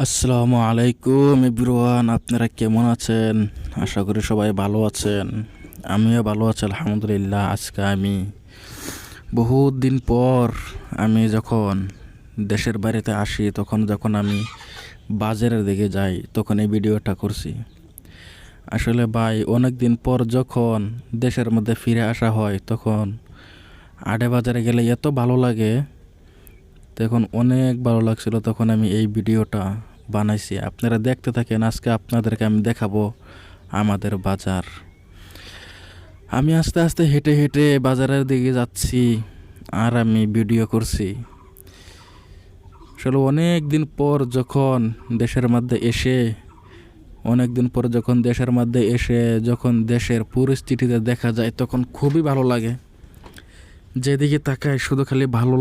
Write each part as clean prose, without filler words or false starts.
আসসালামু আলাইকুম এভরিওয়ান, আপনারা কেমন আছেন? আশা করি সবাই ভালো আছেন। আমিও ভালো আছি আলহামদুলিল্লাহ। আজকে আমি বহুত দিন পর আমি যখন দেশের বাড়িতে আসি, যখন আমি বাজারের দিকে যাই, তখন এই ভিডিওটা করছি। আসলে ভাই, অনেক দিন পর যখন দেশের মধ্যে ফিরে আসা হয়, তখন আড়ে বাজারে গেলে এত ভালো লাগে, তখন অনেক ভালো লাগছিল। তখন আমি এই ভিডিওটা বানাইছি, আপনারা দেখতে থাকেন। আজকে আপনাদেরকে আমি দেখাবো আমাদের বাজার। আমি আস্তে আস্তে হেঁটে হেঁটে বাজারের দিকে যাচ্ছি আর আমি ভিডিও করছি। আসলে অনেক দিন পর যখন দেশের মধ্যে এসে যখন দেশের পরিস্থিতিতে দেখা যায়, তখন খুবই ভালো লাগে। যেদিকে তাকায় শুধু খালি ভালো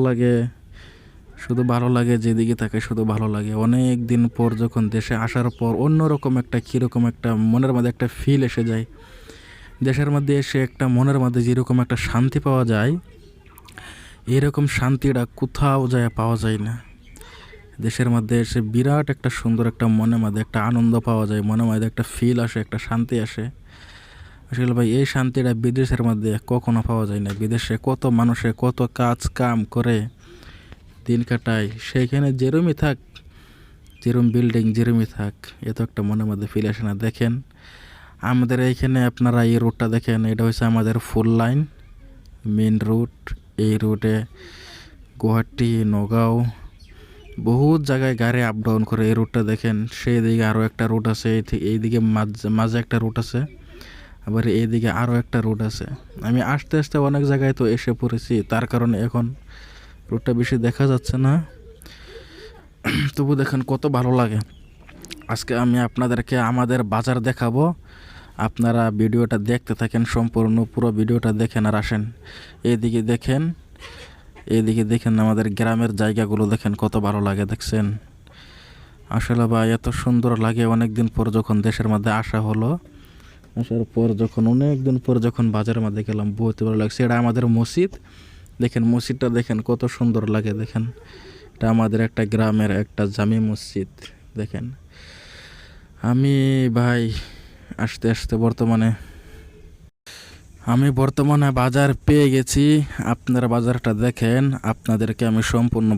লাগে, যেদিকে তাকায় শুধু ভালো লাগে। অনেক দিন পর যখন দেশে আসার পর অন্যরকম একটা কীরকম একটা মনের মধ্যে একটা ফিল এসে যায়। দেশের মধ্যে এসে একটা মনের মধ্যে যেরকম একটা শান্তি পাওয়া যায়, এরকম শান্তিটা কোথাও যায় পাওয়া যায় না। দেশের মধ্যে এসে বিরাট একটা সুন্দর একটা মনের মধ্যে একটা আনন্দ পাওয়া যায়, মনের মধ্যে একটা ফিল আসে, একটা শান্তি আসে। আসলে ভাই, এই শান্তিটা বিদেশের মধ্যে কখনো পাওয়া যায় না। বিদেশে কত মানুষে কত কাজ কাম করে দিন কাটায়, সেইখানে যেরমই থাক, যেরম বিল্ডিং যেরমই থাক, এত একটা মনের মধ্যে ফিল আসে না। দেখেন আমাদের এইখানে আপনারা এই রুটটা দেখেন, এটা হচ্ছে আমাদের ফুল লাইন মেন রুট। এই রুটে গুয়াহাটি, নগাঁও বহুত জায়গায় গাড়ি আপ ডাউন করে। এই রুটটা দেখেন, সেই দিকে আরও একটা রুট আছে, এইদিকে মাঝে একটা রুট আছে, আবার এইদিকে আরও একটা রুট আছে। আমি আস্তে আস্তে অনেক জায়গায় তো এসে পড়েছি, তার কারণে এখন রুটটা বেশি দেখা যাচ্ছে না, তবু দেখেন কত ভালো লাগে। আজকে আমি আপনাদেরকে আমাদের বাজার দেখাবো। আপনারা ভিডিওটা দেখতে থাকেন, সম্পূর্ণ পুরো ভিডিওটা দেখেন আর আসেন। এইদিকে দেখেন আমাদের গ্রামের জায়গাগুলো দেখেন, কত ভালো লাগে। দেখছেন আসলে ভাই, এত সুন্দর লাগে। অনেক দিন পর যখন দেশের মধ্যে আসার পর যখন অনেক দিন পর যখন বাজারের মধ্যে গেলাম, বহুত ভালো লাগছে। এটা আমাদের মসজিদ, দেখেন মসজিদটা দেখেন কত সুন্দর লাগে। দেখেন এটা আমাদের একটা গ্রামের একটা জামি মসজিদ। দেখেন আমি ভাই আস্তে আস্তে বর্তমানে বাজার পেয়ে গেছি। আপনারা বাজারটা দেখেন, আপনাদেরকে আমি সম্পূর্ণ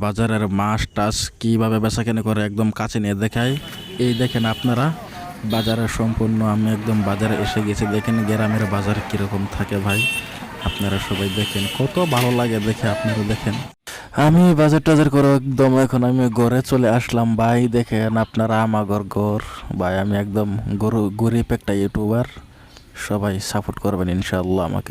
বাজারের মাছ টাছ কীভাবে বেচাকেনা করে একদম কাছে নিয়ে দেখাই। এই দেখেন আপনারা বাজারের সম্পূর্ণ, আমি একদম বাজারে এসে গেছি। দেখেন গ্রামের বাজার কীরকম থাকে ভাই, আপনারা সবাই দেখেন, কত ভালো লাগে দেখে। আপনারা দেখেন আমি বাজার টাজার করে একদম এখন আমি ঘরে চলে আসলাম ভাই। দেখেন আপনারা আমার ঘর ভাই, আমি একদম গরিব একটা ইউটিউবার। সবাই সাপোর্ট করবেন ইনশাআল্লাহ আমাকে।